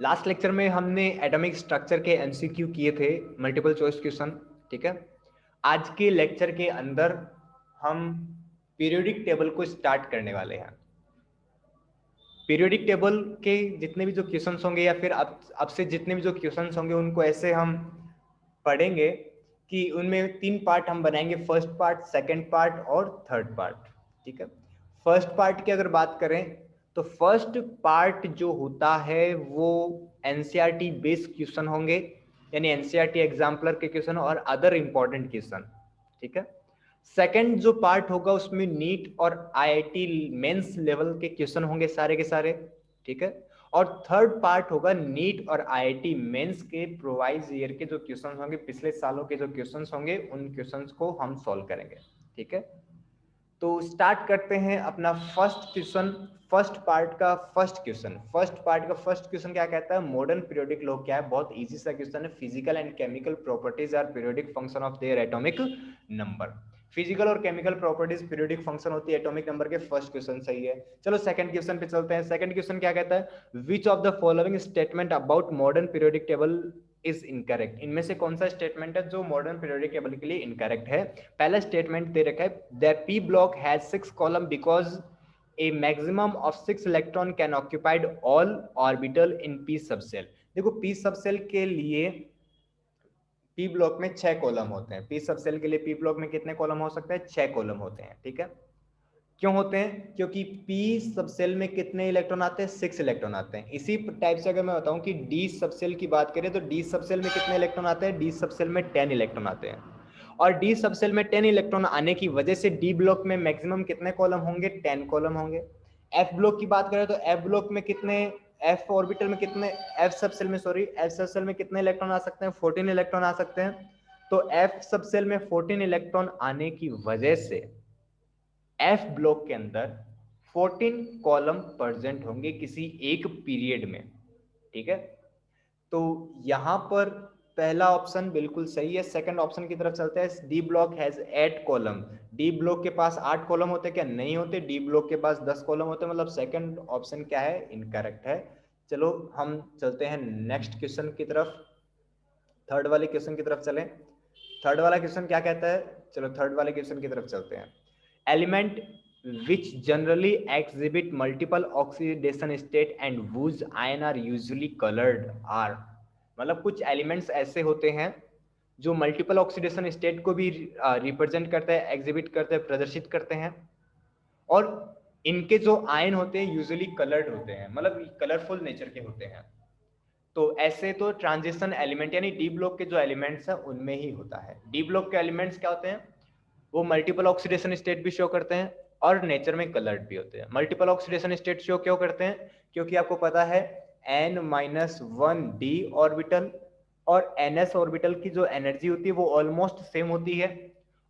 Last lecture में हमने atomic structure के एमसीक्यू किए थे, मल्टीपल चॉइस क्वेश्चन। ठीक है, आज के लेक्चर के अंदर हम पीरियोडिक टेबल को स्टार्ट करने वाले हैं। पीरियोडिक टेबल के जितने भी जो क्वेश्चंस होंगे या फिर अब से जितने भी जो क्वेश्चंस होंगे उनको ऐसे हम पढ़ेंगे कि उनमें 3 पार्ट हम बनाएंगे, फर्स्ट पार्ट, सेकंड पार्ट और थर्ड पार्ट। ठीक है, फर्स्ट पार्ट की अगर बात करें तो फर्स्ट पार्ट जो होता है वो एनसीईआरटी बेस्ड क्वेश्चन होंगे, यानी एनसीईआरटी एग्जाम्पलर के क्वेश्चन और अदर इंपॉर्टेंट क्वेश्चन। ठीक है, सेकंड जो पार्ट होगा उसमें नीट और आईआईटी मेंस लेवल के क्वेश्चन होंगे सारे के सारे। ठीक है, और थर्ड पार्ट होगा नीट और आईआईटी मेंस के प्रोवाइज ईयर के जो क्वेश्चंस होंगे, पिछले सालों के जो क्वेश्चंस होंगे उन क्वेश्चंस को हम सॉल्व करेंगे। ठीक है, तो स्टार्ट करते हैं अपना फर्स्ट क्वेश्चन। फर्स्ट पार्ट का फर्स्ट क्वेश्चन क्या कहता है, मॉडर्न पीरियोडिक लॉ क्या है। बहुत इजी सा क्वेश्चन है। Physical and chemical properties are periodic function of their atomic number. Physical और केमिकल प्रॉपर्टीज पीरियोडिक फंक्शन होती है एटॉमिक नंबर के। फर्स्ट क्वेश्चन सही है। चलो सेकंड क्वेश्चन पे चलते हैं। सेकंड क्वेश्चन क्या कहता है, विच of the following statement about modern periodic table is incorrect. इनमें से कौन सा स्टेटमेंट है जो मॉडर्न पीरियोडिक टेबल के लिए इनकरेक्ट है। पहला स्टेटमेंट दे रखा है, the P block has 6 column because a maximum of 6 electron can occupied all orbital in p subshell. देखो p सबसेल के लिए p ब्लॉक में 6 कॉलम होते हैं। p सबसेल के लिए p ब्लॉक में कितने कॉलम हो सकते हैं, 6 कॉलम होते हैं। ठीक है, क्यों होते हैं, क्योंकि p सबसेल में कितने इलेक्ट्रॉन आते हैं, 6 इलेक्ट्रॉन आते हैं। इसी टाइप से अगर मैं बताऊं कि d सबसेल की बात करें तो d सबसेल में कितने इलेक्ट्रॉन आते हैं, d सबसेल में 10 इलेक्ट्रॉन आते हैं। और डी सबसेल में 10 इलेक्ट्रॉन आने की वजह से डी ब्लॉक में मैक्सिमम कितने कॉलम होंगे, 10 कॉलम होंगे। एफ ब्लॉक की बात करें तो एफ ब्लॉक में कितने, एफ ऑर्बिटल में कितने, एफ सबसेल में कितने इलेक्ट्रॉन आ सकते हैं, 14 इलेक्ट्रॉन आ सकते हैं। तो एफ सबसेल में 14 इलेक्ट्रॉन आने की वजह से एफ ब्लॉक के अंदर 14 कॉलम प्रेजेंट होंगे किसी एक पीरियड में। ठीक है, तो यहां पर पहला ऑप्शन बिल्कुल सही है। सेकंड ऑप्शन की तरफ चलते हैं। D block has 8 column. D block के पास 8 कॉलम होते क्या, नहीं होते। डी ब्लॉक के पास 10 कॉलम होते, मतलब सेकंड ऑप्शन क्या है, इनकरेक्ट है। चलो हम चलते हैं नेक्स्ट क्वेश्चन की तरफ, थर्ड वाले क्वेश्चन की तरफ चलें। थर्ड वाला क्वेश्चन क्या कहता है, चलो थर्ड वाले क्वेश्चन की तरफ चलते हैं। Element which generally exhibit multiple oxidation state and whose ion are usually colored are। मतलब कुछ एलिमेंट्स ऐसे होते हैं जो मल्टीपल ऑक्सीडेशन स्टेट को भी रिप्रेजेंट करते हैं, एग्जिबिट करते हैं, प्रदर्शित करते हैं, और इनके जो आयन होते हैं यूजुअली कलर्ड होते हैं, मतलब कलरफुल नेचर के होते हैं। तो ऐसे तो ट्रांजिशन एलिमेंट यानी डी ब्लॉक के जो एलिमेंट्स हैं उनमें ही होता है। डी ब्लॉक के एलिमेंट्स क्या होते हैं, वो मल्टीपल ऑक्सीडेशन स्टेट भी शो करते हैं और नेचर में कलर्ड भी होते हैं। मल्टीपल ऑक्सीडेशन स्टेट शो क्यों करते हैं, क्योंकि आपको पता है n-1 d ऑर्बिटल और ns ऑर्बिटल की जो एनर्जी होती है वो ऑलमोस्ट सेम होती है।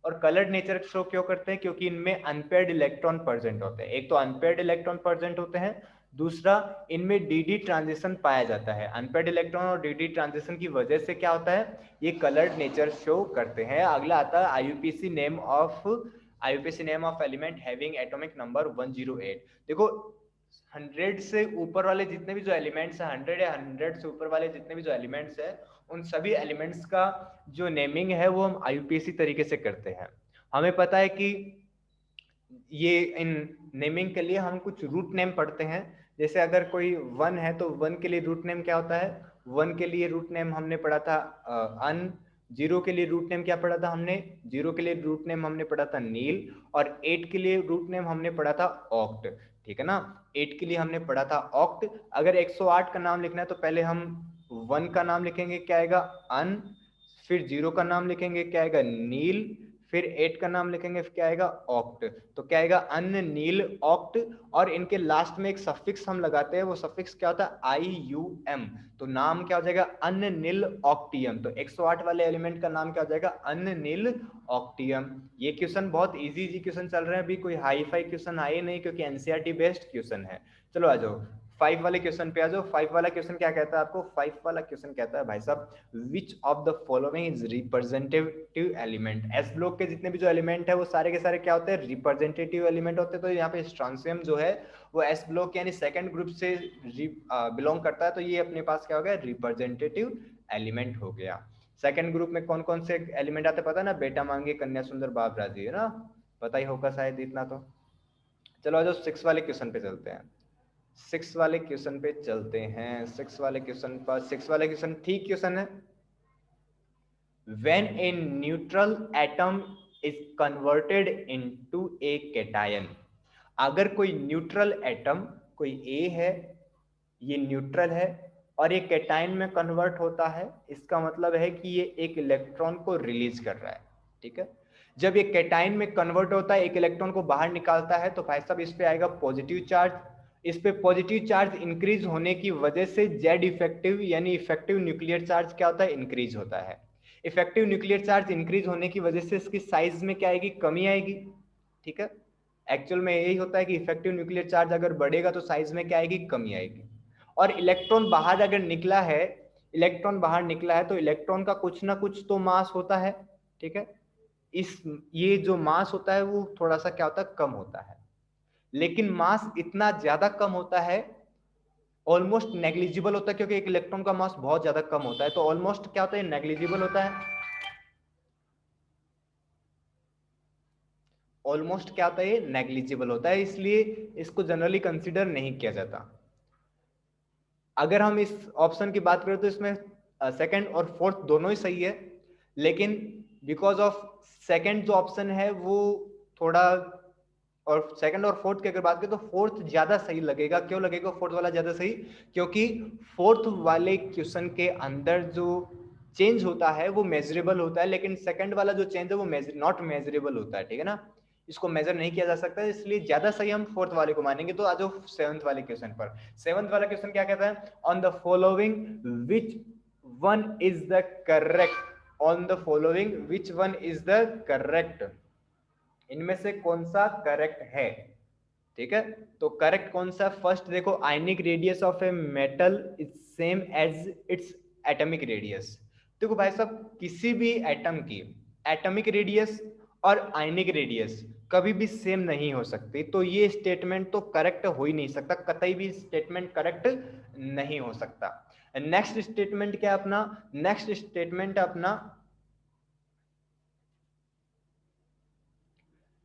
और कलर्ड नेचर शो क्यों करते हैं, क्योंकि इनमें अनपेयर्ड इलेक्ट्रॉन प्रेजेंट होते हैं। एक तो अनपेयर्ड इलेक्ट्रॉन प्रेजेंट होते हैं, दूसरा इनमें डी ट्रांजिशन पाया जाता है। अनपेयर्ड इलेक्ट्रॉन और डी ट्रांजिशन की वजह से क्या होता है, ये कलर्ड नेचर शो करते हैं। अगला आता है IUPAC name of element having atomic number 108। देखो 100 से ऊपर वाले जितने भी जो एलिमेंट्स हैं, 100 या 100 से ऊपर वाले जितने भी जो एलिमेंट्स हैं, उन सभी एलिमेंट्स का जो नेमिंग है वो हम आईयूपीसी तरीके से करते हैं। हमें पता है कि ये इन नेमिंग के लिए हम कुछ रूट नेम पढ़ते हैं। जैसे अगर कोई 1 है तो 1 के लिए रूट नेम क्या होता है, 1 के लिए रूट नेम हमने पढ़ा था अन। 0 के लिए रूट नेम क्या पढ़ा था हमने, 0 के लिए रूट नेम हमने पढ़ा था नील। और 8 के लिए रूट नेम हमने पढ़ा था ऑक्ट। ठीक है ना, 8 के लिए हमने पढ़ा था ऑक्ट। अगर 108 का नाम लिखना है तो पहले हम 1 का नाम लिखेंगे, क्या आएगा, अन। फिर 0 का नाम लिखेंगे, क्या आएगा, नील। फिर 8 का नाम लिखेंगे, क्या आएगा, ऑक्ट। तो क्या आएगा, अन, नील, ऑक्ट। और इनके लास्ट में एक सफिक्स हम लगाते हैं, वो सफिक्स क्या होता है, IUM। तो नाम क्या हो जाएगा, अन नील ऑक्टियम। तो 108 वाले एलिमेंट का नाम क्या हो जाएगा, अन नील ऑक्टियम। ये क्वेश्चन बहुत इजी क्वेश्चन चल रहे हैं, अभी कोई हाई फाई क्वेश्चन आए नहीं, क्योंकि एनसीईआरटी बेस्ड क्वेश्चन है। चलो आ जाओ, 5 वाले क्वेश्चन पे आ जाओ। 5 वाला क्वेश्चन क्या कहता है आपको? 5 वाला क्वेश्चन कहता है भाई साहब, विच of the following is representative element. S block के जितने भी जो एलिमेंट है वो सारे के सारे क्या होते हैं? रिप्रेजेंटेटिव एलिमेंट होते हैं। तो यहाँ पे स्ट्रॉन्शियम जो है वो एस ब्लॉक यानी सेकंड ग्रुप से बिलोंग करता है, तो ये अपने पास क्या हो गया? रिप्रेजेंटेटिव एलिमेंट हो गया। सेकंड ग्रुप में कौन कौन से एलिमेंट आते हैं पता है ना? बेटा मांगे, कन्या सुंदर, बाप राजी, है ना? पता ही होगा शायद इतना तो। चलो आ जाओ 6 वाले क्वेश्चन पे चलते हैं। 6 वाले क्वेश्चन पे चलते हैं। 6 वाले क्वेश्चन पर 6 वाले क्वेश्चन ठीक क्वेश्चन है। When a neutral atom is converted into a cation, अगर कोई न्यूट्रल एटम, कोई A है, ये न्यूट्रल है और ये कैटायन में कन्वर्ट होता है, इसका मतलब है कि ये एक इलेक्ट्रॉन को रिलीज कर रहा है। ठीक है, जब ये कैटायन में कन्वर्ट होता है, एक इलेक्ट्रॉन को बाहर निकालता है, तो भाई साहब इस पे आएगा पॉजिटिव चार्ज। इस पे पॉजिटिव चार्ज इंक्रीज होने की वजह से जेड इफेक्टिव यानी इफेक्टिव न्यूक्लियर चार्ज क्या होता है? इंक्रीज होता है। इफेक्टिव न्यूक्लियर चार्ज इंक्रीज होने की वजह से इसकी साइज में क्या आएगी? कमी आएगी। ठीक है, एक्चुअल में यही होता है कि इफेक्टिव न्यूक्लियर चार्ज अगर बढ़ेगा तो साइज में क्या आएगी? कमी आएगी। और इलेक्ट्रॉन बाहर अगर निकला है, इलेक्ट्रॉन बाहर निकला है तो इलेक्ट्रॉन का कुछ ना कुछ तो मास होता है। ठीक है, ये जो मास होता है वो थोड़ा सा क्या होता है? कम होता है। लेकिन मास इतना ज्यादा कम होता है, ऑलमोस्ट नेग्लिजिबल होता है, क्योंकि एक इलेक्ट्रॉन का मास बहुत ज्यादा कम होता है, तो ऑलमोस्ट क्या होता है? नेग्लिजिबल होता है। ऑलमोस्ट क्या होता है? नेग्लिजिबल होता है, इसलिए इसको जनरली कंसिडर नहीं किया जाता। अगर हम इस ऑप्शन की बात करें तो इसमें सेकंड और फोर्थ दोनों ही सही है, लेकिन बिकॉज ऑफ सेकंड जो ऑप्शन है वो थोड़ा, और सेकंड और फोर्थ की अगर बात करें तो फोर्थ ज्यादा सही लगेगा। क्यों लगेगा फोर्थ वाला ज्यादा सही? क्योंकि फोर्थ वाले क्वेश्चन के अंदर जो चेंज होता है वो मेजरेबल होता है, लेकिन सेकंड वाला जो चेंज है वो नॉट मेजरेबल होता है। ठीक है ना, इसको मेजर नहीं किया जा सकता, इसलिए ज्यादा सही हम फोर्थ वाले को मानेंगे। तो आ जाओ 7th वाले क्वेश्चन पर। 7th वाला क्वेश्चन क्या कहता है? On the following which one is the correct, on the following which one is the correct, इनमें से कौन सा करेक्ट है? ठीक है, तो करेक्ट कौन सा? फर्स्ट देखो, ionic radius of a metal is same as its atomic radius. देखो भाई साहब, किसी भी एटम की एटॉमिक रेडियस और आयनिक रेडियस कभी भी सेम नहीं हो सकती, तो ये स्टेटमेंट तो करेक्ट हो ही नहीं सकता, कतई भी स्टेटमेंट करेक्ट नहीं हो सकता। नेक्स्ट स्टेटमेंट क्या अपना? नेक्स्ट स्टेटमेंट अपना,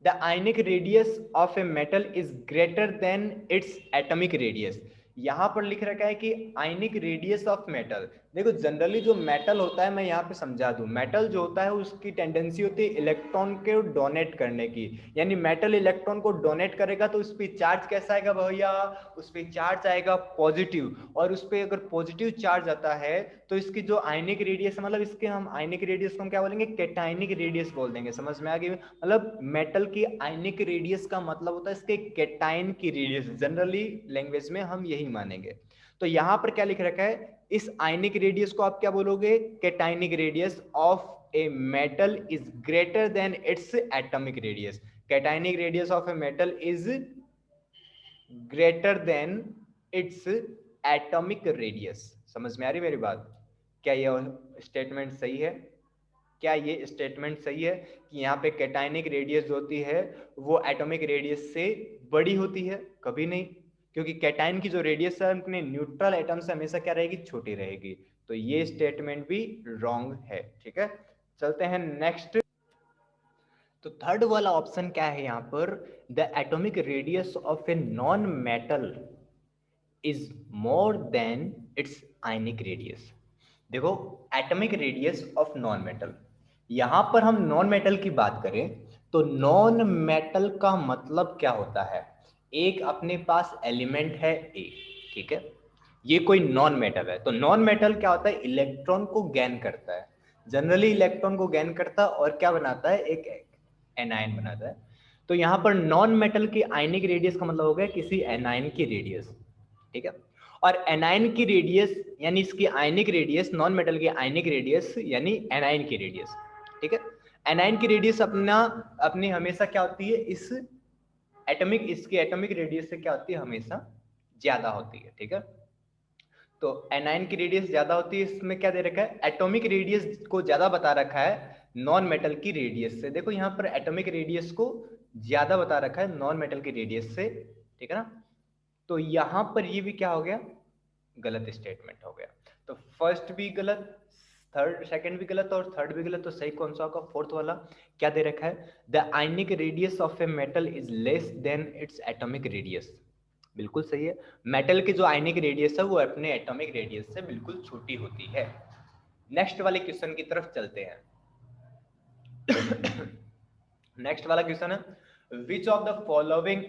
the ionic radius of a metal is greater than its atomic radius। यहां पर लिख रखा है कि आयनिक रेडियस ऑफ मेटल। देखो जनरली जो मेटल होता है, मैं यहाँ पे समझा दूं, मेटल जो होता है उसकी टेंडेंसी होती है इलेक्ट्रॉन को डोनेट करने की, यानी मेटल इलेक्ट्रॉन को डोनेट करेगा तो उस पर चार्ज कैसा आएगा भैया? उस पर चार्ज आएगा पॉजिटिव, और उस पर अगर पॉजिटिव चार्ज आता है तो इसकी जो आयनिक रेडियस, मतलब इसके हम आयनिक रेडियस को हम क्या बोलेंगे? कैटायनिक रेडियस बोल देंगे। समझ में आ गई? मतलब मेटल की आयनिक रेडियस का मतलब होता है इसके कैटायन की रेडियस, जनरली लैंग्वेज में हम यही मानेंगे। तो यहां पर क्या लिख रखा है? इस आयनिक रेडियस को आप क्या बोलोगे? Cationic radius of a metal is greater than it's atomic radius. Cationic radius of a metal is greater than it's atomic radius. समझ में आ रही मेरी बात? क्या यह स्टेटमेंट सही है? क्या ये स्टेटमेंट सही है कि यहाँ पे कैटायनिक रेडियस जो होती है वो एटॉमिक रेडियस से बड़ी होती है? कभी नहीं, क्योंकि कैटायन की जो रेडियस है अपने न्यूट्रल एटम से हमेशा क्या रहेगी? छोटी रहेगी। तो ये स्टेटमेंट भी रॉन्ग है। ठीक है, चलते हैं नेक्स्ट। तो थर्ड वाला ऑप्शन क्या है यहाँ पर? The atomic radius of a non metal is more than its ionic radius. देखो, atomic radius of non metal, यहां पर हम नॉन मेटल की बात करें तो नॉन मेटल का मतलब क्या होता है? एक अपने पास एलिमेंट है ए, ठीक है, ये कोई नॉन मेटल है, तो नॉन मेटल क्या होता है? इलेक्ट्रॉन को गेन करता है, जनरली इलेक्ट्रॉन को गेन करता है और क्या बनाता है? एक एनायन बनाता है। तो यहां पर नॉन मेटल की आयनिक रेडियस का मतलब हो गया किसी एनायन की रेडियस। ठीक है, और एनायन की रेडियस यानी इसकी आयनिक रेडियस, नॉन मेटल की आयनिक रेडियस यानी एनायन की रेडियस। ठीक है, एनायन की रेडियस अपनी हमेशा क्या होती है? इस एटॉमिक, इसकी एटॉमिक रेडियस से क्या होती है? हमेशा ज्यादा होती है, ठीक है। तो एनायन की रेडियस ज्यादा होती है, इसमें क्या दे रखा है, एटॉमिक रेडियस को ज्यादा बता रखा है नॉन मेटल की रेडियस से। देखो यहाँ पर एटॉमिक रेडियस को ज्यादा बता रखा है नॉन मेटल की रेडियस से, ठीक है ना। तो यहाँ पर ये भी क्या हो गया, गलत स्टेटमेंट हो गया। तो फर्स्ट भी गलत, थर्ड सेकंड भी गलत और थर्ड भी गलत। तो सही कौन सा होगा, फोर्थ वाला। क्या दे रखा है, the ionic radius of a metal is less than it's atomic radius. बिल्कुल सही है, मेटल की जो आयनिक रेडियस है वो अपने एटॉमिक रेडियस से बिल्कुल छोटी होती है। नेक्स्ट वाले क्वेश्चन की तरफ चलते हैं। नेक्स्ट वाला क्वेश्चन है, विच of the following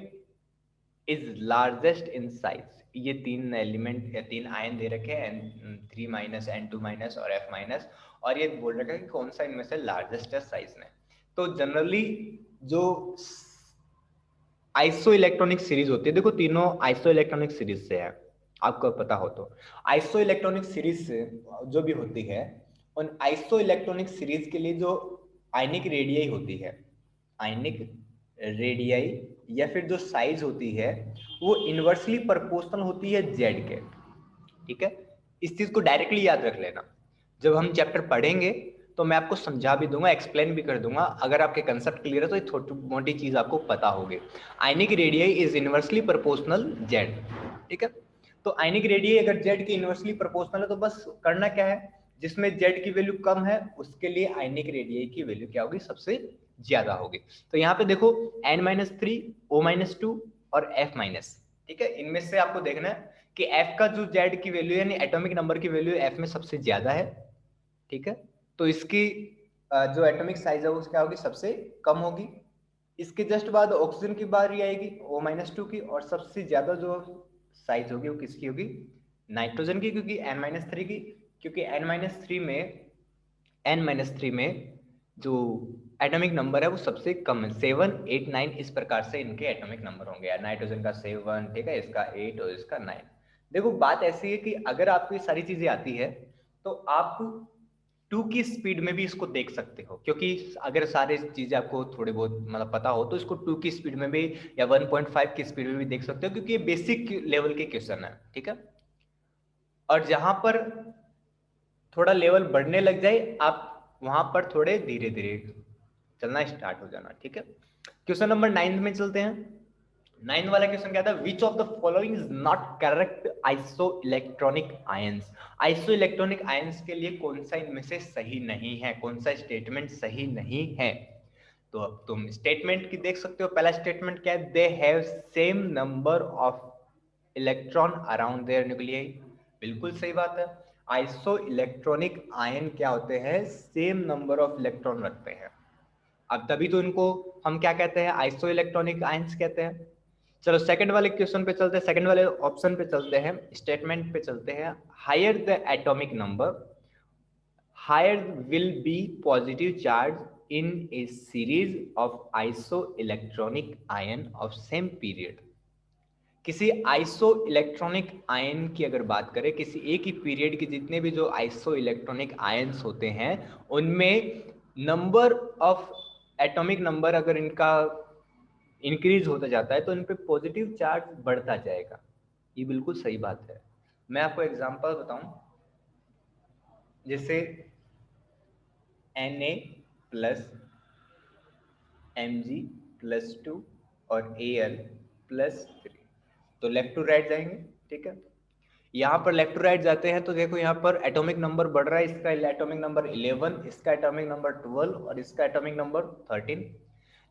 is largest in size. ये तीन एलिमेंट या तीन आयन दे रखे हैं, N3 माइनस, N2 माइनस और F माइनस, और ये बोल रखा है कि कौन सा इनमें से लार्जेस्ट है साइज में। तो जनरली जो आइसो इलेक्ट्रॉनिक सीरीज होती है, देखो तीनों आइसो इलेक्ट्रॉनिक सीरीज से है, आपको पता हो तो। आइसो इलेक्ट्रॉनिक सीरीज से जो भी होती है, उन आइसो इलेक्ट्रॉनिक सीरीज के लिए जो आयनिक रेडियाई होती है, आयनिक रेडियाई या फिर जो साइज होती है, वो इनवर्सली प्रोपोर्शनल होती है जेड के, ठीक है। इस चीज को डायरेक्टली याद रख लेना, जब हम चैप्टर पढ़ेंगे तो मैं आपको समझा भी दूंगा, एक्सप्लेन भी कर दूंगा। अगर आपके कंसेप्ट क्लियर है तो ये छोटी मोटी चीज आपको पता होगी। Ionic radii is inversely proportional Z, ठीक है। तो आयनिक रेडियाई अगर जेड की इनवर्सली प्रोपोर्शनल है तो बस करना क्या है, जिसमें जेड की वैल्यू कम है उसके लिए आयनिक रेडियाई की वैल्यू क्या होगी, सबसे ज्यादा होगी। तो यहाँ पे देखो N-3, O-2 और F-, ठीक है। इनमें से आपको देखना है कि F का जो जेड की वैल्यू यानी एटॉमिक नंबर की वैल्यू F में सबसे ज्यादा है, ठीक है। तो इसकी जो एटॉमिक साइज है वो क्या होगी, सबसे कम होगी। इसके जस्ट बाद ऑक्सीजन की बारी आएगी O-2 की, और सबसे ज्यादा जो साइज होगी वो किसकी होगी, नाइट्रोजन की, क्योंकि N-3 की, क्योंकि N-3 में जो एटॉमिक नंबर है वो सबसे कम है, 7, 8, 9, इस प्रकार से इनके एटॉमिक नंबर होंगे। नाइट्रोजन का 7, ठीक है, इसका 8 और इसका 9। देखो बात ऐसी है कि अगर आपको ये सारी चीजें आती है तो आप 2 की स्पीड में भी इसको देख सकते हो, क्योंकि अगर सारे चीजें आपको थोड़े बहुत मतलब पता हो तो इसको 2 की स्पीड में भी या 1.5 की स्पीड में भी देख सकते हो, क्योंकि ये बेसिक लेवल के क्वेश्चन है, ठीक है। और जहां पर थोड़ा लेवल बढ़ने लग जाए आप वहां पर थोड़े धीरे धीरे चलना स्टार्ट हो जाना, ठीक है। क्वेश्चन नंबर 9 में चलते हैं। 9 वाला क्वेश्चन क्या था, विच of the following is not correct iso electronic ions. Iso electronic ions के लिए कौन सा इनमें से सही नहीं है, कौन सा स्टेटमेंट सही नहीं है। तो अब तुम स्टेटमेंट की देख सकते हो। पहला स्टेटमेंट क्या है, they have same number of electron around their nuclei. बिल्कुल सही बात है, आइसो इलेक्ट्रॉनिक आयन क्या होते हैं, सेम नंबर ऑफ इलेक्ट्रॉन रखते हैं। अब तभी तो इनको हम क्या कहते हैं, आइसो इलेक्ट्रॉनिक आयंस कहते हैं। चलो सेकंड वाले क्वेश्चन पे चलते हैं, सेकंड वाले ऑप्शन पे चलते हैं, स्टेटमेंट पे चलते हैं। Higher the atomic number, higher will be positive charge in a series of isoelectronic ion of same period. किसी आइसो इलेक्ट्रॉनिक आयन की अगर बात करें, किसी एक ही पीरियड के जितने भी जो आइसो इलेक्ट्रॉनिक आयन्स होते हैं उनमें नंबर ऑफ एटॉमिक नंबर अगर इनका इंक्रीज होता जाता है तो इन पे पॉजिटिव चार्ज बढ़ता जाएगा। ये बिल्कुल सही बात है। मैं आपको एग्जांपल बताऊं, जैसे Na प्लस Mg+2 और Al+3, तो लेफ्ट टू राइट जाएंगे, ठीक है। यहाँ पर लेफ्ट टू राइट जाते हैं तो देखो यहाँ पर एटॉमिक नंबर बढ़ रहा है, इसका एटॉमिक नंबर 11, इसका एटॉमिक नंबर 12 और इसका एटॉमिक नंबर 13।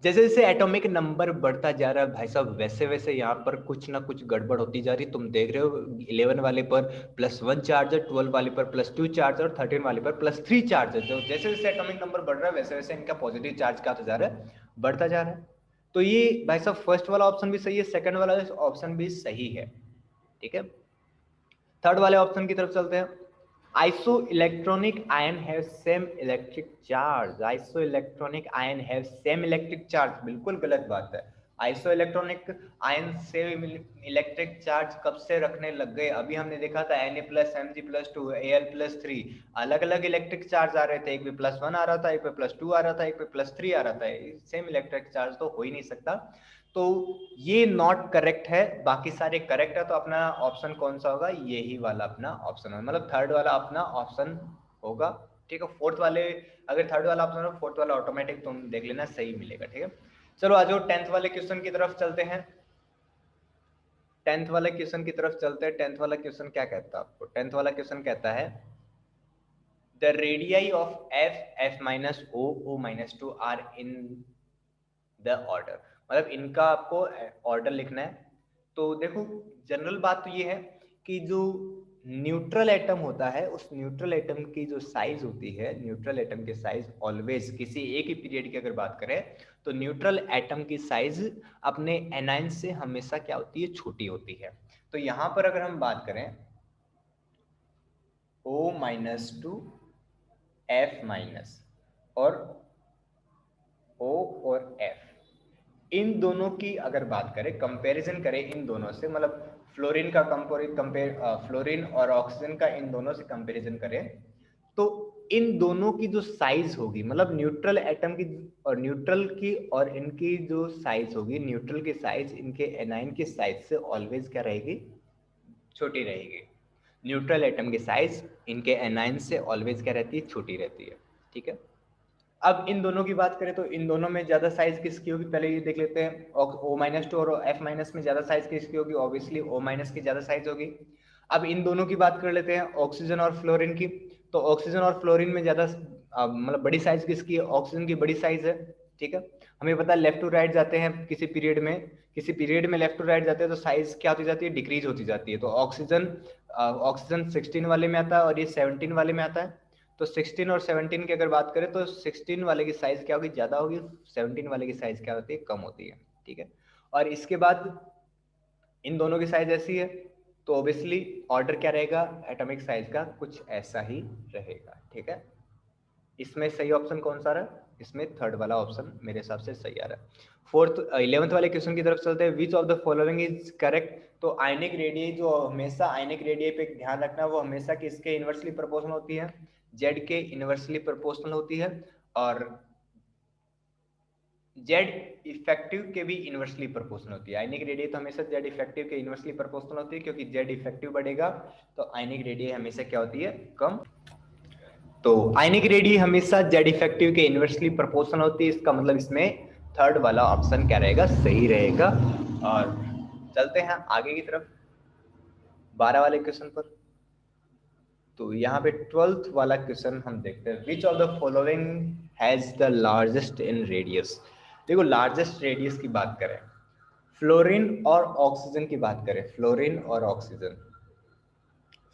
जैसे जैसे एटॉमिक नंबर बढ़ता जा रहा है भाई साहब, वैसे वैसे यहाँ पर कुछ ना कुछ गड़बड़ होती जा रही। तुम देख रहे हो 11 वाले पर +1 चार्ज है, 12 वाले पर +2 चार्ज है और 13 वाले पर +3 चार्ज है। जो जैसे जैसे एटॉमिक नंबर बढ़ रहा है वैसे वैसे इनका पॉजिटिव चार्ज क्या होता जा रहा है, बढ़ता जा रहा है। तो ये भाई साहब फर्स्ट वाला ऑप्शन भी सही है, सेकंड वाला ऑप्शन भी सही है, ठीक है। थर्ड वाले ऑप्शन की तरफ चलते हैं। Iso electronic ion have same electric charge, iso electronic ion have same electric charge, बिल्कुल गलत बात है। आइसो इलेक्ट्रॉनिक आयन से इलेक्ट्रिक चार्ज कब से रखने लग गए, अभी हमने देखा था Na+Mg+2 Al+3 अलग अलग इलेक्ट्रिक चार्ज आ रहे थे, एक पे +1 आ रहा था, एक पे +2 आ रहा था, एक पे +3 आ रहा था। सेम इलेक्ट्रिक चार्ज तो हो ही नहीं सकता। तो ये नॉट करेक्ट है, बाकी सारे करेक्ट है, तो अपना ऑप्शन कौन सा होगा, यही वाला अपना ऑप्शन है, मतलब थर्ड वाला अपना ऑप्शन होगा। ठीक है, फोर्थ वाले, अगर थर्ड वाला ऑप्शन हो फोर्थ वाला ऑटोमेटिक तुम देख लेना सही मिलेगा। ठीक है, चलो आ जाओ 10th वाले क्वेश्चन की तरफ चलते हैं। 10th वाले क्वेश्चन की तरफ चलते हैं। 10th वाला क्वेश्चन क्या कहता है आपको? 10th वाला क्वेश्चन कहता है the radii of F, F minus O, O minus two are in the order, मतलब इनका आपको ऑर्डर लिखना है। तो देखो जनरल बात तो ये है कि जो न्यूट्रल एटम होता है उस न्यूट्रल एटम की जो साइज होती है, न्यूट्रल एटम की साइज ऑलवेज किसी एक ही पीरियड की अगर बात करें तो न्यूट्रल एटम की साइज अपने एनाइन से हमेशा क्या होती है, छोटी होती है। तो यहां पर अगर हम बात करें O minus two F minus और O और F, इन दोनों की अगर बात करें, कंपैरिजन करें इन दोनों से, मतलब फ्लोरीन का फ्लोरीन और ऑक्सीजन का इन दोनों से कंपैरिजन करें, तो इन दोनों की जो साइज होगी, मतलब न्यूट्रल एटम की और न्यूट्रल की और इनकी जो साइज होगी, न्यूट्रल की साइज इनके एनाइन की साइज से ऑलवेज क्या रहेगी, छोटी रहेगी। न्यूट्रल एटम की साइज इनके एनाइन से ऑलवेज क्या रहती है, छोटी रहती है। ठीक है, अब इन दोनों की बात करें तो इन दोनों में ज्यादा साइज किसकी होगी, पहले ये देख लेते हैं। O माइनस टू और F माइनस में ज्यादा साइज किसकी होगी, ऑब्वियसली O माइनस की ज्यादा साइज होगी। अब इन दोनों की बात कर लेते हैं, ऑक्सीजन और फ्लोरीन की। तो ऑक्सीजन और फ्लोरीन में ज्यादा मतलब बड़ी साइज किसकी है, ऑक्सीजन की बड़ी साइज है। ठीक है, हमें पता है लेफ्ट टू राइट जाते हैं किसी पीरियड में लेफ्ट टू राइट जाते हैं तो साइज क्या होती जाती है, डिक्रीज होती जाती है। तो ऑक्सीजन 16 वाले में आता है और ये 17 वाले में आता है। तो 16 और 17 की अगर बात करें तो 16 वाले की साइज क्या होगी, ज्यादा होगी, 17 वाले की साइज क्या होती है, कम होती है। ठीक है, और इसके बाद इन दोनों की साइज ऐसी है तो ऑब्वियसली ऑर्डर क्या रहेगा एटॉमिक साइज का, कुछ ऐसा ही रहेगा। ठीक है, इसमें सही ऑप्शन कौन सा रहा, इसमें थर्ड वाला ऑप्शन मेरे हिसाब से सही आ रहा है। 11th वाले क्वेश्चन की तरफ चलते हैं। विच of the following is correct? तो आयनिक रेडियस जो हमेशा आयनिक रेडियस पे ध्यान रखना, वो हमेशा किसके इनवर्सली प्रोपोर्शनल होती है, जेड के इनवर्सली प्रोपोर्शनल होती है, और जेड इफेक्टिव के भी इनवर्सली प्रोपोर्शनल होती है। आयनिक रेडियस तो हमेशा जेड इफेक्टिव के इनवर्सली प्रोपोर्शनल होती है, क्योंकि जेड इफेक्टिव बढ़ेगा तो आयनिक रेडियस हमेशा क्या होती है, कम। तो आयनिक रेडियस हमेशा जेड इफेक्टिव के इनवर्सली प्रोपोर्शनल होती है, इसका मतलब इसमें थर्ड वाला ऑप्शन क्या रहेगा, सही रहेगा। और चलते हैं आगे की तरफ 12 वाले क्वेश्चन पर। तो यहाँ पे 12th वाला क्वेश्चन हम देखते हैं। विच of the following has the largest in radius? देखो लार्जेस्ट रेडियस की बात करें, फ्लोरीन और ऑक्सीजन की बात करें, फ्लोरीन और ऑक्सीजन,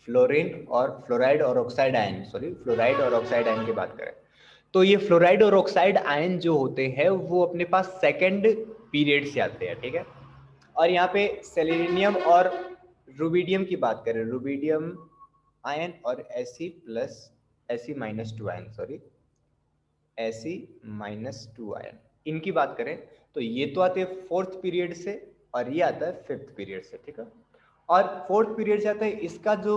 फ्लोरीन और फ्लोराइड और ऑक्साइड आयन, सॉरी फ्लोराइड और ऑक्साइड आयन की बात करें, तो ये फ्लोराइड और ऑक्साइड आयन जो होते हैं वो अपने पास सेकंड पीरियड से आते हैं। ठीक है, और यहाँ पे सेलेनियम और रुबिडियम की बात करें, रुबिडियम आयन और Fe minus two ion, sorry Fe-2 ion, इनकी बात करें तो ये तो आते हैं फोर्थ पीरियड से और ये आता है फिफ्थ पीरियड से। ठीक है, और फोर्थ पीरियड से आता है, इसका जो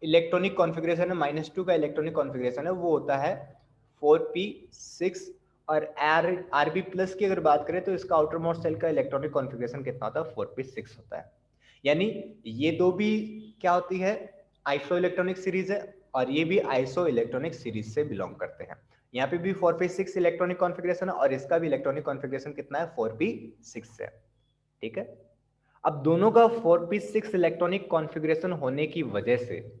इलेक्ट्रॉनिक कॉन्फ़िगरेशन है -2 का इलेक्ट्रॉनिक कॉन्फ़िगरेशन है वो होता है 4p6, और Rb प्लस की अगर बात करें तो इसका आउटर मोस्ट सेल का इलेक्ट्रॉनिक कॉन्फ़िगरेशन कितना होता है, 4p6 होता है। यानी ये दो भी क्या होती है, आइसो इलेक्ट्रॉनिक सीरीज है, और ये भी आइसो इलेक्ट्रॉनिक सीरीज से बिलोंग करते हैं। यहाँ पे भी 4p6 इलेक्ट्रॉनिक कॉन्फ़िगरेशन है और इसका भी इलेक्ट्रॉनिक कॉन्फ़िगरेशन कितना है, 4p6 है। ठीक है, अब दोनों का 4p6 इलेक्ट्रॉनिक कॉन्फ़िगरेशन होने की वजह से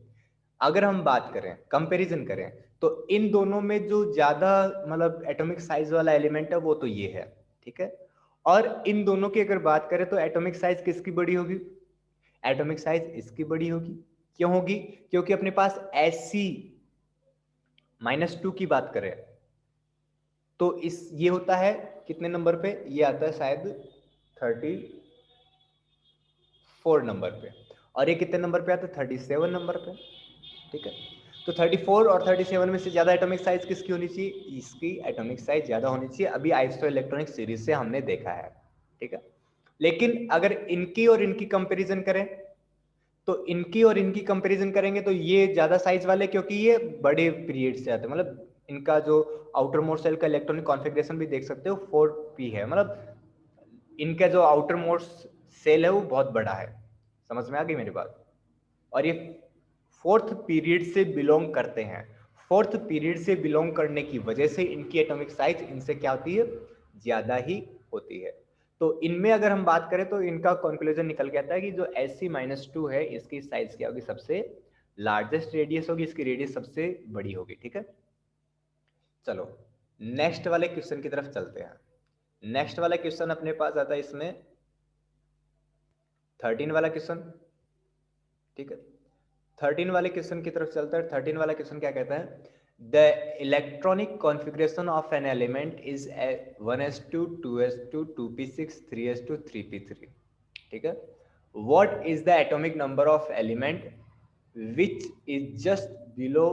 अगर हम बात करें, कंपैरिजन करें, तो इन दोनों में जो ज्यादा मतलब एटॉमिक साइज वाला एलिमेंट है वो तो ये है। ठीक है, और इन दोनों की अगर बात करें तो एटॉमिक साइज किसकी बड़ी होगी, एटॉमिक साइज इसकी बड़ी होगी। क्यों होगी, क्योंकि अपने पास Fe-2 की बात करें तो इस ये होता है कितने नंबर पे, ये आता है शायद 34 नंबर पे, और ये कितने नंबर पे आता है, 37 नंबर पे। ठीक है, तो 34 और 37 में से ज्यादा एटॉमिक साइज किसकी होनी चाहिए, इसकी एटॉमिक साइज ज्यादा होनी चाहिए, अभी आइसो इलेक्ट्रॉनिक सीरीज से हमने देखा है। ठीक है, लेकिन अगर इनकी और इनकी कंपैरिजन करें तो इनकी और इनकी कंपैरिजन करेंगे तो ये ज्यादा साइज वाले, क्योंकि ये बड़े पीरियड से आते हैं, मतलब इनका जो आउटर मोस्ट सेल का इलेक्ट्रॉनिक कॉन्फ़िगरेशन भी देख सकते हो 4p है, मतलब इनका जो आउटर मोस्ट सेल है वो बहुत बड़ा है। समझ में आ गई मेरी बात? और ये फोर्थ पीरियड से बिलोंग करते हैं। फोर्थ पीरियड से बिलोंग करने की वजह से इनकी एटॉमिक साइज इनसे क्या होती है, ज्यादा ही होती है। तो इनमें अगर हम बात करें तो इनका कंक्लूजन निकल के आता है कि जो Sc-2 है इसकी साइज क्या होगी, सबसे लार्जेस्ट रेडियस होगी, इसकी रेडियस सबसे बड़ी होगी। ठीक है, चलो नेक्स्ट वाले क्वेश्चन की तरफ चलते हैं। नेक्स्ट वाला क्वेश्चन अपने पास आता है इसमें 13 वाला क्वेश्चन। ठीक है, 13 वाले क्वेश्चन की तरफ चलता है। 13 वाला क्वेश्चन क्या कहता है, the electronic configuration of an element is 1s2 2s2 2p6 3s2 3p3। ठीक है, what is the atomic number of element which is just below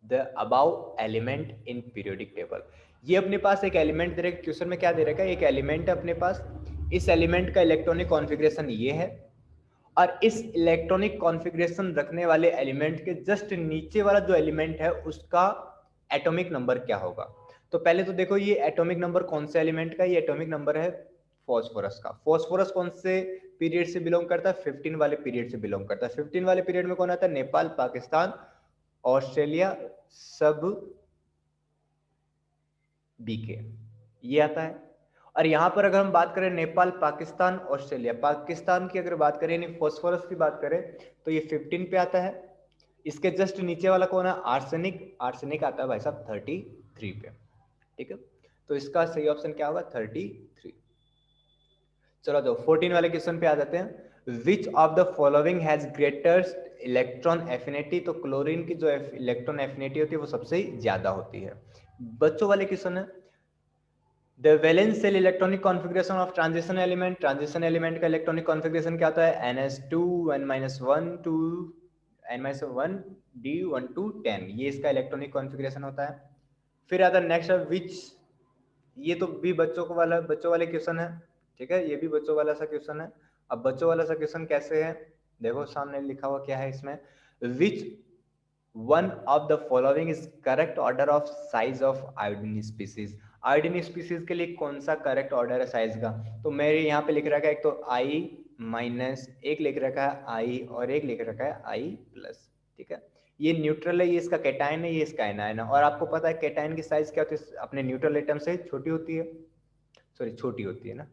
the above element in periodic table. ये अपने पास एक एलिमेंट दे रखा है, क्वेश्चन में क्या दे रखा है, एक एलिमेंट है अपने पास, इस एलिमेंट का इलेक्ट्रॉनिक कॉन्फ़िगरेशन ये है, और इस इलेक्ट्रॉनिक कॉन्फ़िगरेशन रखने वाले एलिमेंट के जस्ट नीचे वाला जो एलिमेंट है उसका एटॉमिक नंबर क्या होगा। तो पहले तो देखो ये एटॉमिक नंबर कौन से एलिमेंट का, ये एटॉमिक नंबर है फॉस्फोरस का। फॉस्फोरस कौन से पीरियड से बिलोंग करता है, 15 वाले पीरियड से बिलोंग करता है। 15 वाले पीरियड में कौन आता है, नेपाल, पाकिस्तान, ऑस्ट्रेलिया, सब बीके, ये आता है। और यहाँ पर अगर हम बात करें नेपाल, पाकिस्तान, ऑस्ट्रेलिया, पाकिस्तान की अगर बात करें यानी फॉस्फोरस की बात करें तो ये 15 पे आता है। इसके जस्ट नीचे वाला कौन है, आर्सेनिक, आर्सेनिक आता है भाई साहब 33 पे। ठीक है, तो इसका सही ऑप्शन क्या होगा, 33। चलो तो 14 वाले क्वेश्चन पे आ जाते हैं। विच of the following has greatest electron affinity. तो क्लोरीन की जो इलेक्ट्रॉन एफिनिटी होती है वो सबसे ज्यादा होती है। बच्चों वाले क्वेश्चन है, the valence shell electronic configuration of transition element. Transition element का इलेक्ट्रॉनिक कॉन्फ़िगरेशन क्या होता है, ns2 n-1 2 n-1 d1 2 10, ये इसका इलेक्ट्रॉनिक कॉन्फ़िगरेशन होता है। फिर आता है नेक्स्ट विच, ये तो भी बच्चों वाले क्वेश्चन है। ठीक है, ये भी बच्चों वाला सा क्वेश्चन है। अब बच्चों वाला सा क्वेश्चन कैसे है, देखो सामने लिखा हुआ क्या है इसमें, which one of the following is correct order of size of iodine species. Iodine species के लिए कौन सा करेक्ट ऑर्डर है साइज का, तो मेरे यहाँ पे लिख रखा है एक तो I माइनस, एक लिख रखा है I और एक लिख रखा है I प्लस। ठीक है, ये न्यूट्रल है, ये इसका कैटायन है, ये इसका एनायन है। और आपको पता है कैटायन की साइज क्या होती है, अपने न्यूट्रल एटम से छोटी होती है, सॉरी छोटी होती है ना।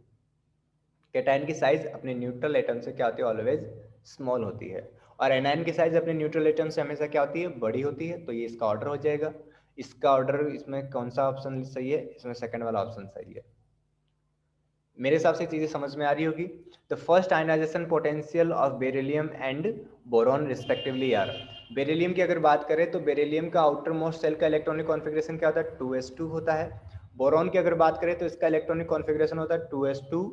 कैटायन की साइज अपने न्यूट्रल एटम से क्या होती है, ऑलवेज स्मॉल होती है। और एनायन की साइज अपने न्यूट्रल एटम से हमेशा क्या होती है, बड़ी होती है। तो ये इसका ऑर्डर हो जाएगा। इसका ऑर्डर इसमें कौन सा ऑप्शन सही है, इसमें सेकंड वाला ऑप्शन सही है। मेरे हिसाब से चीजें समझ में आ रही होगी। The first ionization potential of beryllium and boron respectively are. Beryllium की अगर बात करें तो बेरिलियम का आउटर मोस्ट सेल का इलेक्ट्रॉनिक कॉन्फ़िगरेशन क्या होता है, 2s2 होता है। बोरॉन की अगर बात करें तो इसका इलेक्ट्रॉनिक कॉन्फ़िगरेशन होता है 2s2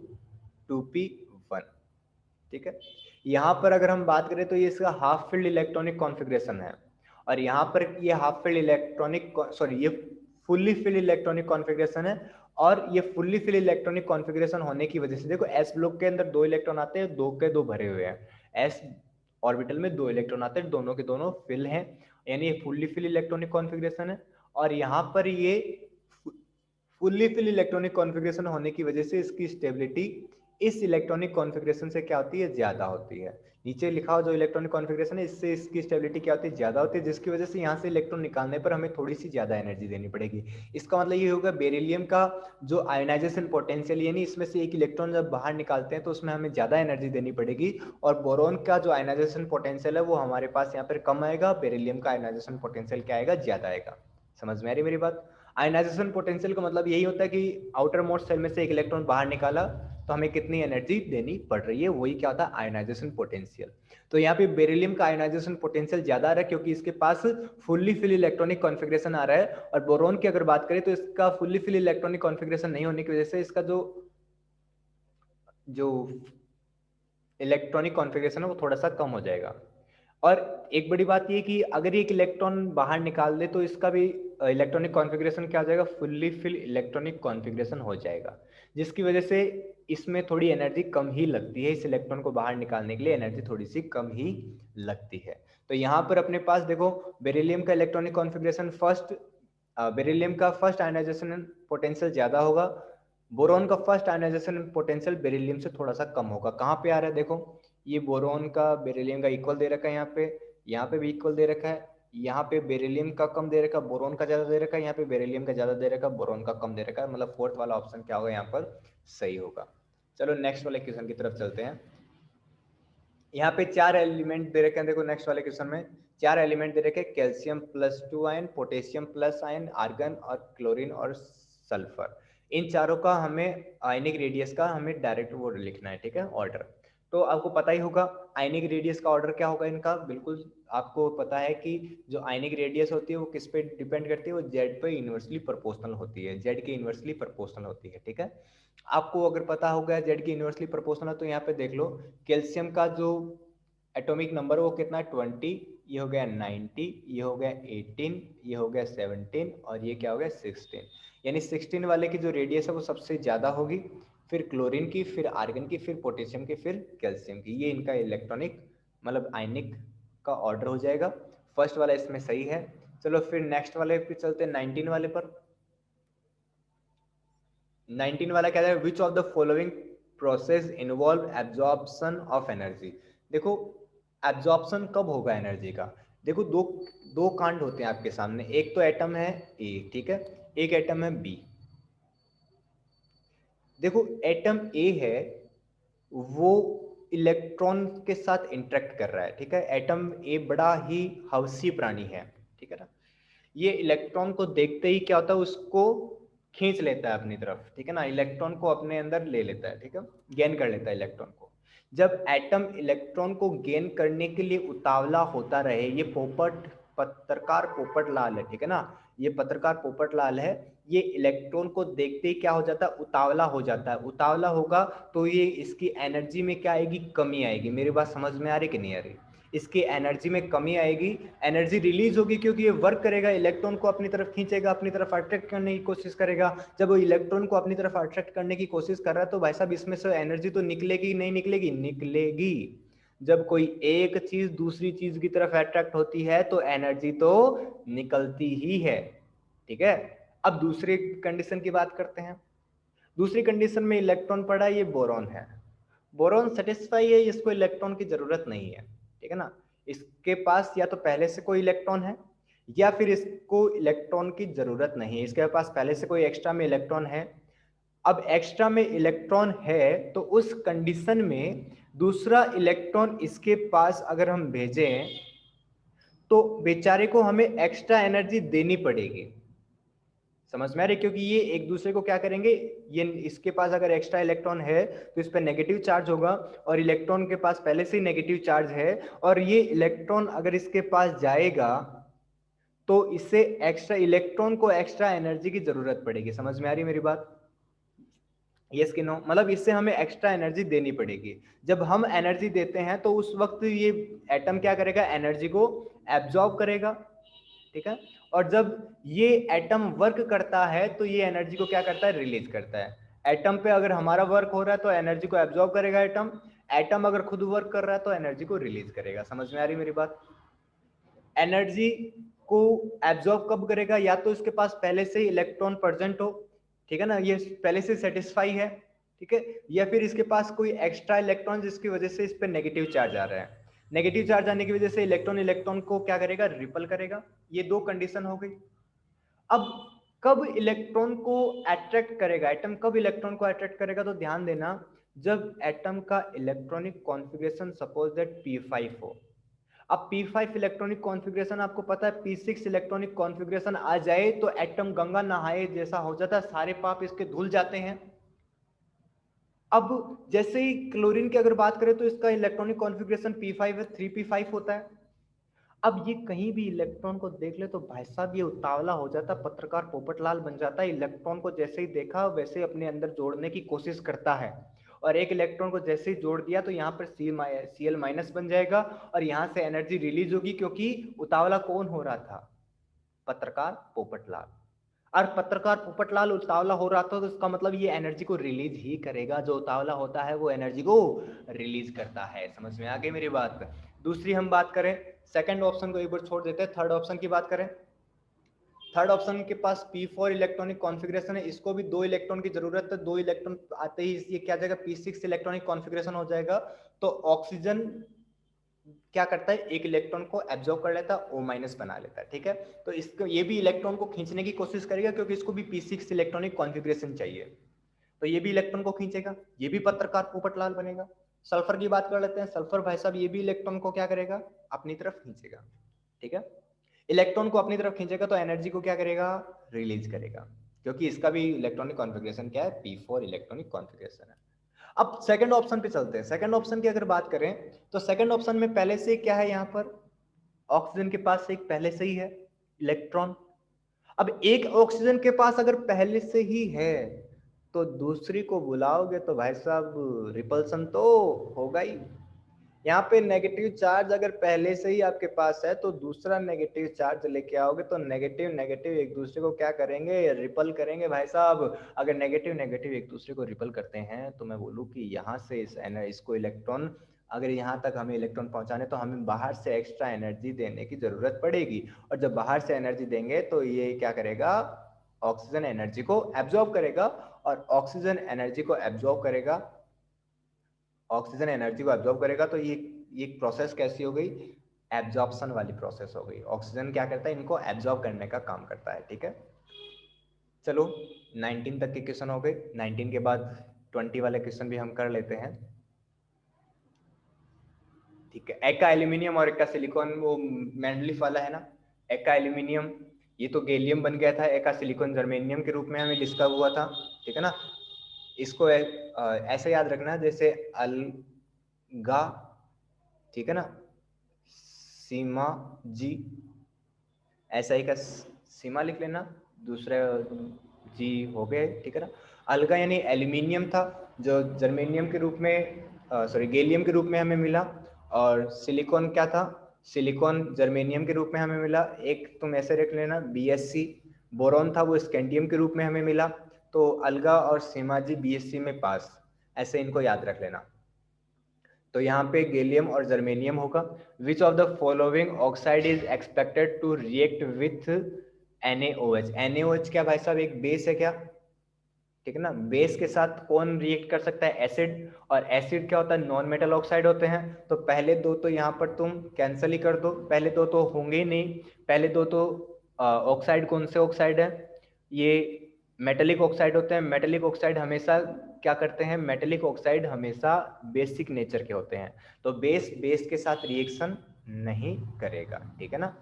2p1। ठीक है, यहाँ पर अगर हम बात करें तो ये इसका हाफ फील्ड इलेक्ट्रॉनिक कॉन्फ़िगरेशन है। और यहाँ पर ये हाफ फील्ड इलेक्ट्रॉनिक, सॉरी ये फुल्ली फील्ड इलेक्ट्रॉनिक कॉन्फ़िगरेशन है। और ये फुल्ली फील्ड इलेक्ट्रॉनिक कॉन्फ़िगरेशन होने की वजह से देखो एस ब्लॉक के अंदर 2 इलेक्ट्रॉन आते हैं, 2 के 2 भरे हुए हैं। एस ऑर्बिटल में 2 इलेक्ट्रॉन आते हैं, दोनों के दोनों फिल हैं, यानी ये फुल्ली फील्ड इलेक्ट्रॉनिक कॉन्फ़िगरेशन है। और यहाँ पर ये फुल्ली फिल इलेक्ट्रॉनिक कॉन्फ़िगरेशन होने की वजह से इसकी स्टेबिलिटी इस इलेक्ट्रॉनिक कॉन्फ़िगरेशन से क्या होती है, ज्यादा होती है। नीचे लिखा हो जो इलेक्ट्रॉनिक कॉन्फ़िगरेशन है इससे इसकी स्टेबिलिटी क्या होती है, ज्यादा होती है, जिसकी वजह से यहाँ से इलेक्ट्रॉन निकालने पर हमें थोड़ी सी ज्यादा एनर्जी देनी पड़ेगी। इसका मतलब ये होगा बेरिलियम का जो आयोनाइजेशन पोटेंशियल, यानी इसमें से एक इलेक्ट्रॉन जब बाहर निकालते हैं तो उसमें हमें ज्यादा एनर्जी देनी पड़ेगी। और बोरॉन का जो आयोनाइजेशन पोटेंशियल है वो हमारे पास यहाँ पर कम आएगा, बेरिलियम का आयोनाइजेशन पोटेंशियल क्या आएगा, ज्यादा आएगा। समझ में आ रही मेरी बात? आयनाइजेशन पोटेंशियल का मतलब यही होता है कि आउटर मोस्ट सेल में से एक इलेक्ट्रॉन बाहर निकाला तो हमें कितनी एनर्जी देनी पड़ रही है, वही क्या होता है, आयनाइजेशन पोटेंशियल। तो यहाँ पे बेरिलियम का आयनाइजेशन पोटेंशियल ज्यादा आ रहा है क्योंकि इसके पास फुल्ली फिल इलेक्ट्रॉनिक कॉन्फ़िगरेशन आ रहा है। और बोरॉन की अगर बात करें तो इसका फुल्ली फिल इलेक्ट्रॉनिक कॉन्फ़िगरेशन नहीं होने की वजह से इसका जो इलेक्ट्रॉनिक कॉन्फ़िगरेशन है वो थोड़ा सा कम हो जाएगा। और एक बड़ी बात ये कि अगर एक इलेक्ट्रॉन बाहर निकाल दे तो इसका भी इलेक्ट्रॉनिक कॉन्फ़िगरेशन क्या हो जाएगा, फुल्ली फिल इलेक्ट्रॉनिक कॉन्फ़िगरेशन हो जाएगा, जिसकी वजह से इसमें थोड़ी एनर्जी कम ही लगती है। इस इलेक्ट्रॉन को बाहर निकालने के लिए एनर्जी थोड़ी सी कम ही लगती है। तो यहाँ पर अपने पास देखो बेरिलियम का इलेक्ट्रॉनिक कॉन्फ़िगरेशन बेरिलियम का फर्स्ट आयनाइजेशन पोटेंशियल ज्यादा होगा, बोरॉन का फर्स्ट आयनाइजेशन पोटेंशियल बेरिलियम से थोड़ा सा कम होगा। कहाँ पे आ रहा है देखो, ये बोरॉन का बेरिलियम का इक्वल दे रखा है, यहाँ पे भी इक्वल दे रखा है, यहाँ पे बेरिलियम का कम दे रखा है, बोरॉन का ज्यादा दे रखा है, यहाँ पे बेरिलियम का ज्यादा दे रखा है, बोरॉन का कम दे रखा है। मतलब फोर्थ वाला ऑप्शन क्या होगा यहाँ पर, सही होगा। चलो नेक्स्ट वाले क्वेश्चन की तरफ चलते हैं। यहाँ पे 4 एलिमेंट दे रखे हैं, देखो नेक्स्ट वाले क्वेश्चन में 4 एलिमेंट दे रखे हैं, calcium +2 ion, potassium plus ion, argon और क्लोरीन और सल्फर। इन चारों का हमें आयनिक रेडियस का हमें डायरेक्ट वो लिखना है, ठीक है, ऑर्डर। तो आपको पता ही होगा आयनिक रेडियस का ऑर्डर क्या होगा इनका, बिल्कुल आपको पता है कि जो आयनिक रेडियस होती है वो किस पे डिपेंड करती है, वो जेड पे इनवर्सली प्रोपोर्शनल होती है, जेड के इनवर्सली प्रोपोर्शनल होती है, ठीक है। आपको अगर पता होगा जेड की इनवर्सली प्रोपोर्शनल, तो यहाँ पे देख लो कैल्शियम का जो एटॉमिक नंबर वो कितना है 20, ये हो गया 90, ये हो गया 18, ये हो गया 17 और ये क्या हो गया 16। यानी 16 वाले की जो रेडियस है वो सबसे ज़्यादा होगी, फिर क्लोरीन की, फिर आर्गन की, फिर पोटेशियम की, फिर कैल्शियम की। ये इनका इलेक्ट्रॉनिक मतलब आयनिक का ऑर्डर हो जाएगा। फर्स्ट वाला इसमें सही है। चलो फिर नेक्स्ट वाले पे चलते हैं 19 वाले पर। 19 वाला क्या है, विच of the following process involve absorption of energy. देखो एब्जॉर्प्शन कब होगा एनर्जी का, देखो दो दो कांड होते हैं आपके सामने, एक तो एटम है ए, ठीक है, एक एटम है बी। देखो एटम ए है वो इलेक्ट्रॉन के साथ इंटरेक्ट कर रहा है, ठीक है, एटम ए बड़ा ही हवसी प्राणी है, ठीक है ना। ये इलेक्ट्रॉन को देखते ही क्या होता है, उसको खींच लेता है अपनी तरफ, ठीक है ना, इलेक्ट्रॉन को अपने अंदर ले लेता है, ठीक है, गेन कर लेता है इलेक्ट्रॉन को। जब एटम इलेक्ट्रॉन को गेन करने के लिए उतावला होता रहे, ये पत्रकार पोपटलाल है, ठीक है ना, ये पत्रकार पोपटलाल है, ये इलेक्ट्रॉन को देखते ही क्या हो जाता है, उतावला हो जाता है। उतावला होगा तो ये इसकी एनर्जी में क्या आएगी, कमी आएगी। मेरी बात समझ में आ रही कि नहीं आ रही, इसकी एनर्जी में कमी आएगी, एनर्जी रिलीज होगी, क्योंकि ये वर्क करेगा, इलेक्ट्रॉन को अपनी तरफ खींचेगा, अपनी तरफ अट्रैक्ट करने की कोशिश करेगा। जब वो इलेक्ट्रॉन को अपनी तरफ अट्रैक्ट करने की कोशिश कर रहा है तो भाई साहब इसमें से एनर्जी तो निकलेगी, नहीं निकलेगी, निकलेगी। जब कोई एक चीज दूसरी चीज की तरफ अट्रैक्ट होती है तो एनर्जी तो निकलती ही है, ठीक है। अब दूसरी कंडीशन की बात करते हैं। दूसरी कंडीशन में इलेक्ट्रॉन पड़ा, ये बोरॉन है, बोरॉन सेटिस्फाई है, इसको इलेक्ट्रॉन की जरूरत नहीं है, ठीक है ना। इसके पास या तो पहले से कोई इलेक्ट्रॉन है या फिर इसको इलेक्ट्रॉन की जरूरत नहीं है, इसके पास पहले से कोई एक्स्ट्रा में इलेक्ट्रॉन है। अब एक्स्ट्रा में इलेक्ट्रॉन है तो उस कंडीशन में दूसरा इलेक्ट्रॉन इसके पास अगर हम भेजें तो बेचारे को हमें एक्स्ट्रा एनर्जी देनी पड़ेगी, समझ में आ रही, क्योंकि ये एक दूसरे को क्या करेंगे, ये इसके पास अगर एक्स्ट्रा इलेक्ट्रॉन है तो इस पर नेगेटिव चार्ज होगा और इलेक्ट्रॉन के पास पहले से ही नेगेटिव चार्ज है, और ये इलेक्ट्रॉन अगर इसके पास जाएगा तो इससे एक्स्ट्रा इलेक्ट्रॉन को एक्स्ट्रा एनर्जी की जरूरत पड़ेगी। समझ में आ रही मेरी बात, यस कि नो, मतलब इससे हमें एक्स्ट्रा एनर्जी देनी पड़ेगी। जब हम एनर्जी देते हैं तो उस वक्त ये एटम क्या करेगा, एनर्जी को एब्जॉर्ब करेगा, ठीक है। और जब ये एटम वर्क करता है तो ये एनर्जी को क्या करता है, रिलीज करता है। एटम पे अगर हमारा वर्क हो रहा है तो एनर्जी को एब्जॉर्ब करेगा एटम, एटम अगर खुद वर्क कर रहा है तो एनर्जी को रिलीज करेगा। समझ में आ रही मेरी बात, एनर्जी को एब्जॉर्ब कब करेगा, या तो इसके पास पहले से ही इलेक्ट्रॉन प्रेजेंट हो, ठीक है ना, ये पहले से सेटिस्फाई है, ठीक है, या फिर इसके पास कोई एक्स्ट्रा इलेक्ट्रॉन जिसकी वजह से इस पर नेगेटिव चार्ज आ रहा है, नेगेटिव चार्ज आने की वजह से इलेक्ट्रॉन इलेक्ट्रॉन को क्या करेगा, रिपल करेगा। ये दो कंडीशन हो गई। अब कब इलेक्ट्रॉन को अट्रैक्ट करेगा एटम, कब इलेक्ट्रॉन को अट्रैक्ट करेगा, तो ध्यान देना, जब एटम का electronic configuration suppose that p5 हो। अब p5 इलेक्ट्रॉनिक कॉन्फ़िगरेशन आपको पता है, p6 इलेक्ट्रॉनिक कॉन्फ़िगरेशन आ जाए तो एटम गंगा नहाए जैसा हो जाता है, सारे पाप इसके धुल जाते हैं। अब जैसे ही क्लोरीन की अगर बात करें तो इसका इलेक्ट्रॉनिक कॉन्फ़िगरेशन p5 है, 3p5 होता है। अब ये कहीं भी इलेक्ट्रॉन को देख ले तो भाई साहब ये उतावला हो जाता, पत्रकार पोपटलाल बन जाता है, इलेक्ट्रॉन को जैसे ही देखा वैसे ही अपने अंदर जोड़ने की कोशिश करता है, और एक इलेक्ट्रॉन को जैसे ही जोड़ दिया तो यहाँ पर Cl- बन जाएगा और यहाँ से एनर्जी रिलीज होगी, क्योंकि उतावला कौन हो रहा था, पत्रकार पोपटलाल। और पत्रकार पोपटलाल उतावला हो रहा था तो इसका मतलब ये एनर्जी को रिलीज ही करेगा, जो उतावला होता है वो एनर्जी को रिलीज करता है। समझ में आ गई मेरी बात। दूसरी हम बात करें, सेकंड ऑप्शन को एक बार छोड़ देते हैं, थर्ड ऑप्शन की बात करें। थर्ड ऑप्शन के पास p4 इलेक्ट्रॉनिक कॉन्फ़िगरेशन है, इसको भी 2 इलेक्ट्रॉन की जरूरत है, 2 इलेक्ट्रॉन आते ही ये क्या आ जाएगा, p6 इलेक्ट्रॉनिक कॉन्फ़िगरेशन हो जाएगा। तो ऑक्सीजन क्या करता है, एक इलेक्ट्रॉन को एब्जॉर्ब कर लेता है, O- बना लेता है, ठीक है। तो इसको ये भी इलेक्ट्रॉन को खींचने की कोशिश करेगा क्योंकि इसको भी p6 इलेक्ट्रॉनिक कॉन्फ़िगरेशन चाहिए, तो ये भी इलेक्ट्रॉन को खींचेगा, ये भी पत्रकार पोपटलाल बनेगा। सल्फर की बात कर लेते हैं, सल्फर भाई साहब ये भी इलेक्ट्रॉन को क्या करेगा, अपनी तरफ खींचेगा, ठीक है। इलेक्ट्रॉन को अपनी तरफ खींचेगा तो एनर्जी को क्या करेगा, रिलीज करेगा, क्योंकि इसका भी इलेक्ट्रॉनिक कॉन्फ़िगरेशन क्या है, p4 इलेक्ट्रॉनिक कॉन्फ़िगरेशन है। अब सेकंड ऑप्शन पे चलते हैं। सेकंड ऑप्शन की अगर बात करें तो सेकंड ऑप्शन में पहले से क्या है, यहाँ पर ऑक्सीजन के पास एक पहले से ही है इलेक्ट्रॉन। अब एक ऑक्सीजन के पास अगर पहले से ही है तो दूसरी को बुलाओगे तो भाई साहब रिपल्सन तो होगा ही। यहाँ पे नेगेटिव चार्ज अगर पहले से ही आपके पास है तो दूसरा नेगेटिव चार्ज लेके आओगे तो नेगेटिव नेगेटिव एक दूसरे को क्या करेंगे, रिपल करेंगे भाई साहब। अगर नेगेटिव नेगेटिव एक दूसरे को रिपल करते हैं तो मैं बोलूँ कि यहाँ से इसको इलेक्ट्रॉन, अगर यहाँ तक हमें इलेक्ट्रॉन पहुंचाने तो हमें बाहर से एक्स्ट्रा एनर्जी देने की जरूरत पड़ेगी, और जब बाहर से एनर्जी देंगे तो ये क्या करेगा, ऑक्सीजन एनर्जी को एब्जॉर्ब करेगा, और ऑक्सीजन एनर्जी को एब्जॉर्ब करेगा, ऑक्सीजन एनर्जी को एब्जॉर्ब करेगा तो ये प्रोसेस कैसी हो गई, एब्जॉर्प्शन वाली प्रोसेस हो गई। ऑक्सीजन क्या करता है, इनको एब्जॉर्ब करने का काम करता है, ठीक है। चलो 19 तक के क्वेश्चन हो गए, 19 के बाद 20 वाले क्वेश्चन भी हम कर लेते हैं, ठीक है। एका एल्यूमिनियम और एका सिलिकॉन, वो मैंडलिफ वाला है ना, एका एल्यूमिनियम ये तो गैलियम बन गया था, एका सिलिकॉन जर्मेनियम के रूप में हमें डिस्कवर हुआ था, ठीक है ना। इसको ऐसे याद रखना जैसे अलगा, ठीक है ना, सीमा जी, ऐसा ही का सीमा लिख लेना, दूसरा जी हो गए, ठीक है ना। अलगा यानी एल्यूमिनियम था जो जर्मेनियम के रूप में, सॉरी गैलियम के रूप में हमें मिला, और सिलिकॉन क्या था, सिलिकॉन जर्मेनियम के रूप में हमें मिला। एक तुम ऐसे रख लेना BSC, बोरॉन था वो स्कैंडियम के रूप में हमें मिला। तो अलगा और सीमाजी BSC में पास, ऐसे इनको याद रख लेना। तो यहाँ पे गैलियम और जर्मेनियम होगा। Which of the following oxide is expected to react with NaOH। NaOH क्या भाई साहब, एक बेस है क्या, ठीक है ना। बेस के साथ कौन रिएक्ट कर सकता है, एसिड, और एसिड क्या होता है, नॉन मेटल ऑक्साइड होते हैं। तो पहले दो तो यहाँ पर तुम कैंसिल ही कर दो, पहले दो तो होंगे ही नहीं। पहले दो तो ऑक्साइड कौन से ऑक्साइड है, ये मेटेलिक ऑक्साइड होते हैं। मेटेलिक ऑक्साइड हमेशा क्या करते हैं, मेटेलिक ऑक्साइड हमेशा बेसिक नेचर के होते हैं, तो बेस बेस के साथ रिएक्शन नहीं करेगा, ठीक है ना।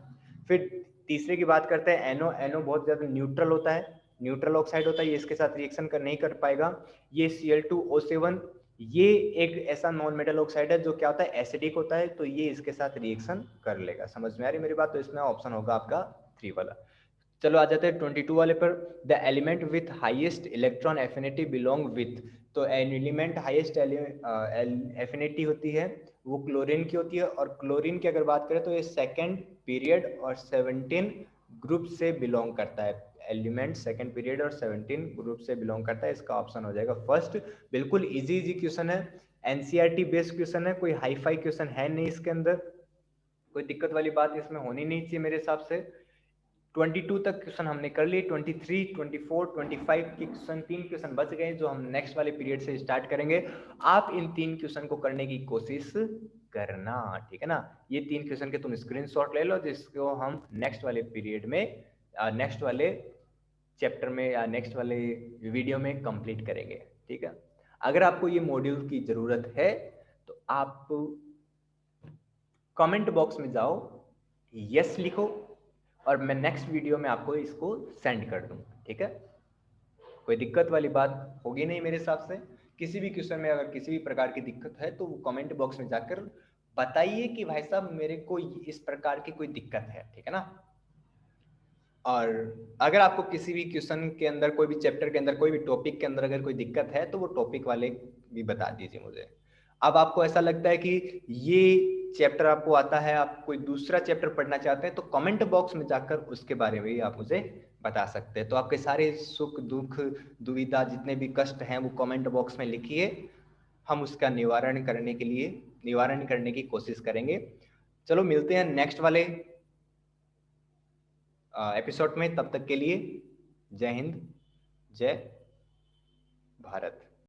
फिर तीसरे की बात करते हैं, एनो। एनो बहुत ज्यादा न्यूट्रल होता है, न्यूट्रल ऑक्साइड होता है, ये इसके साथ रिएक्शन कर नहीं कर पाएगा। ये Cl2O7, ये एक ऐसा नॉन मेटल ऑक्साइड है जो क्या होता है, एसिडिक होता है, तो ये इसके साथ रिएक्शन कर लेगा। समझ में आ रही मेरी बात, तो इसमें ऑप्शन होगा आपका 3 वाला। चलो आ जाते हैं 22 वाले पर। The element with highest electron affinity belong with. तो एलिमेंट हाईएस्ट एफिनिटी होती है वो क्लोरीन की होती है, और क्लोरीन की अगर बात करें तो ये सेकेंड पीरियड और 17 ग्रुप से बिलोंग करता है। एलिमेंट सेकेंड पीरियड और 17 ग्रुप से बिलोंग करता है, इसका ऑप्शन हो जाएगा फर्स्ट। बिल्कुल इजी इजी क्वेश्चन है, एनसीईआरटी बेस्ड क्वेश्चन है, कोई हाई फाई क्वेश्चन है नहीं इसके अंदर, कोई दिक्कत वाली बात इसमें होनी नहीं चाहिए मेरे हिसाब से। 22 तक क्वेश्चन हमने कर लिए, 23, 24, 25 के क्वेश्चन, 3 क्वेश्चन बच गए जो हम नेक्स्ट वाले पीरियड से स्टार्ट करेंगे। आप इन 3 क्वेश्चन को करने की कोशिश करना, ठीक है ना। ये 3 क्वेश्चन के तुम स्क्रीनशॉट ले लो, जिसको हम नेक्स्ट वाले पीरियड में, नेक्स्ट वाले चैप्टर में या नेक्स्ट वाले वीडियो में कंप्लीट करेंगे, ठीक है। अगर आपको ये मॉड्यूल की जरूरत है तो आप कमेंट बॉक्स में जाओ, यस लिखो, और मैं नेक्स्ट वीडियो में आपको इसको सेंड कर दूं, ठीक है। कोई दिक्कत वाली बात होगी नहीं मेरे हिसाब से। किसी भी क्वेश्चन में अगर किसी भी प्रकार की दिक्कत है तो वो कमेंट बॉक्स में जाकर बताइए कि भाई साहब मेरे को इस प्रकार की कोई दिक्कत है, ठीक है ना। और अगर आपको किसी भी क्वेश्चन के अंदर, कोई भी चैप्टर के अंदर, कोई भी टॉपिक के अंदर अगर कोई दिक्कत है तो वो टॉपिक वाले भी बता दीजिए मुझे। अब आपको ऐसा लगता है कि ये चैप्टर आपको आता है, आप कोई दूसरा चैप्टर पढ़ना चाहते हैं, तो कमेंट बॉक्स में जाकर उसके बारे में भी आप मुझे बता सकते हैं। तो आपके सारे सुख दुख दुविधा जितने भी कष्ट हैं वो कमेंट बॉक्स में लिखिए, हम उसका निवारण करने की कोशिश करेंगे। चलो मिलते हैं नेक्स्ट वाले एपिसोड में। तब तक के लिए जय हिंद, जय भारत।